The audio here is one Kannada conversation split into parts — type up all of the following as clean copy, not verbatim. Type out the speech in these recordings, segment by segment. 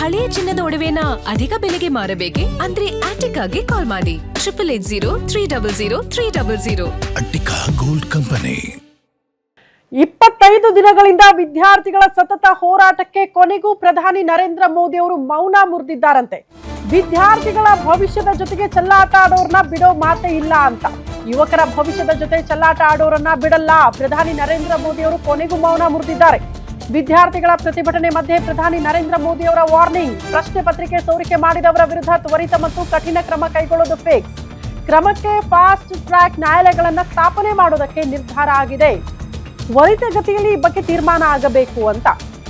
ಹಳೆಯ ಚಿನ್ನದ ಒಡವೆನ ಅಧಿಕ ಬೆಲೆಗೆ ಮಾರಬೇಕೆ? ಅಂದ್ರೆ ಆಟಿಕಾಗೆ ಕಾಲ್ ಮಾಡಿ 8880300300. Attica gold company. 25 ದಿನಗಳಿಂದ ವಿದ್ಯಾರ್ಥಿಗಳ ಸತತ ಹೋರಾಟಕ್ಕೆ ಕೊನೆಗೂ ಪ್ರಧಾನಿ ನರೇಂದ್ರ ಮೋದಿ ಅವರು ಮೌನ ಮುರಿದಿದ್ದಾರಂತೆ. ವಿದ್ಯಾರ್ಥಿಗಳ ಭವಿಷ್ಯದ ಜೊತೆಗೆ ಚೆಲ್ಲಾಟ ಆಡೋರನ್ನ ಬಿಡೋ ಮಾತೇ ಇಲ್ಲ ಅಂತ. ಯುವಕರ ಭವಿಷ್ಯದ ಜೊತೆ ಚೆಲ್ಲಾಟ ಆಡೋರನ್ನ ಬಿಡಲ್ಲ. ಪ್ರಧಾನಿ ನರೇಂದ್ರ ಮೋದಿ ಅವರು ಕೊನೆಗೂ ಮೌನ ಮುರಿದಿದ್ದಾರೆ. ವಿದ್ಯಾರ್ಥಿಗಳ ಪ್ರತಿಭಟನೆ ಮಧ್ಯೆ ಪ್ರಧಾನಿ ನರೇಂದ್ರ ಮೋದಿ ಅವರ ವಾರ್ನಿಂಗ್. ಪ್ರಶ್ನೆ ಪತ್ರಿಕೆ ಸೋರಿಕೆ ಮಾಡಿದವರ ವಿರುದ್ಧ ತ್ವರಿತ ಮತ್ತು ಕಠಿಣ ಕ್ರಮ ಕೈಗೊಳ್ಳೋದು ಫಿಕ್ಸ್. ಕ್ರಮಕ್ಕೆ ಫಾಸ್ಟ್ ಟ್ರ್ಯಾಕ್ ನ್ಯಾಯಾಲಯಗಳನ್ನ ಸ್ಥಾಪನೆ ಮಾಡೋದಕ್ಕೆ ನಿರ್ಧಾರ ಆಗಿದೆ. ತ್ವರಿತಗತಿಯಲ್ಲಿ ಈ ಬಗ್ಗೆ ತೀರ್ಮಾನ ಆಗಬೇಕು ಅಂತ.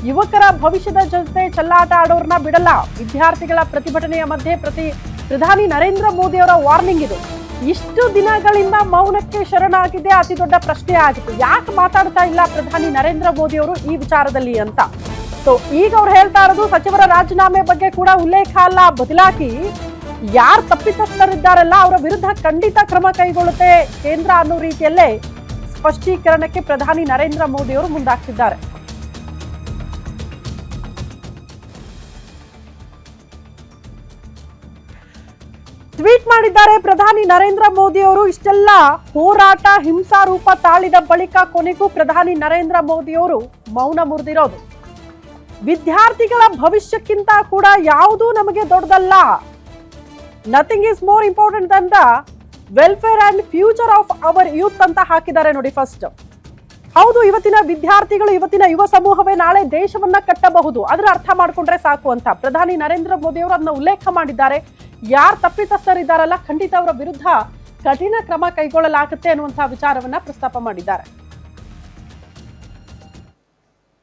ಯುವಕರ ಭವಿಷ್ಯದ ಜೊತೆ ಚೆಲ್ಲಾಟ ಆಡೋರನ್ನ ಬಿಡಲ್ಲ. ವಿದ್ಯಾರ್ಥಿಗಳ ಪ್ರತಿಭಟನೆಯ ಮಧ್ಯೆ ಪ್ರಧಾನಿ ನರೇಂದ್ರ ಮೋದಿ ಅವರ ವಾರ್ನಿಂಗ್ ಇದು. ಇಷ್ಟು ದಿನಗಳಿಂದ ಮೌನಕ್ಕೆ ಶರಣಾಗಿದೆ ಅತಿ ದೊಡ್ಡ ಪ್ರಶ್ನೆ ಆಗಿತ್ತು. ಯಾಕೆ ಮಾತಾಡ್ತಾ ಇಲ್ಲ ಪ್ರಧಾನಿ ನರೇಂದ್ರ ಮೋದಿ ಅವರು ಈ ವಿಚಾರದಲ್ಲಿ ಅಂತ. ಸೊ ಈಗ ಅವ್ರು ಹೇಳ್ತಾ ಇರೋದು ಸಚಿವರ ರಾಜೀನಾಮೆ ಬಗ್ಗೆ ಕೂಡ ಉಲ್ಲೇಖ ಅಲ್ಲ, ಬದಲಾಗಿ ಯಾರು ತಪ್ಪಿತಸ್ಥರಿದ್ದಾರಲ್ಲ ಅವರ ವಿರುದ್ಧ ಖಂಡಿತ ಕ್ರಮ ಕೈಗೊಳ್ಳುತ್ತೆ ಕೇಂದ್ರ ಅನ್ನೋ ರೀತಿಯಲ್ಲೇ ಸ್ಪಷ್ಟೀಕರಣಕ್ಕೆ ಪ್ರಧಾನಿ ನರೇಂದ್ರ ಮೋದಿ ಅವರು ಮುಂದಾಗ್ತಿದ್ದಾರೆ. ಟ್ವೀಟ್ ಮಾಡಿದ್ದಾರೆ ಪ್ರಧಾನಿ ನರೇಂದ್ರ ಮೋದಿ ಅವರು. ಇಷ್ಟೆಲ್ಲ ಹೋರಾಟ ಹಿಂಸಾರೂಪ ತಾಳಿದ ಬಳಿಕ ಕೊನೆಗೂ ಪ್ರಧಾನಿ ನರೇಂದ್ರ ಮೋದಿ ಅವರು ಮೌನ ಮುರಿದಿರೋದು. ವಿದ್ಯಾರ್ಥಿಗಳ ಭವಿಷ್ಯಕ್ಕಿಂತ ಕೂಡ ಯಾವುದೂ ನಮಗೆ ದೊಡ್ಡದಲ್ಲ. Nothing is more important Dhan the welfare and future of our youth ಅಂತ ಹಾಕಿದ್ದಾರೆ ನೋಡಿ. ಫಸ್ಟ್ ಹೌದು, ಇವತ್ತಿನ ವಿದ್ಯಾರ್ಥಿಗಳು, ಇವತ್ತಿನ ಯುವ ಸಮೂಹವೇ ನಾಳೆ ದೇಶವನ್ನ ಕಟ್ಟಬಹುದು, ಅದರ ಅರ್ಥ ಮಾಡ್ಕೊಂಡ್ರೆ ಸಾಕು ಅಂತ ಪ್ರಧಾನಿ ನರೇಂದ್ರ ಮೋದಿ ಅವರು ಅದನ್ನ ಉಲ್ಲೇಖ ಮಾಡಿದ್ದಾರೆ. ಯಾರು ತಪ್ಪಿತಸ್ಥರಿದ್ದಾರಲ್ಲ ಖಂಡಿತ ಅವರ ವಿರುದ್ಧ ಕಠಿಣ ಕ್ರಮ ಕೈಗೊಳ್ಳಲಾಗುತ್ತೆ ಅನ್ನುವಂತಹ ವಿಚಾರವನ್ನ ಪ್ರಸ್ತಾಪ ಮಾಡಿದ್ದಾರೆ.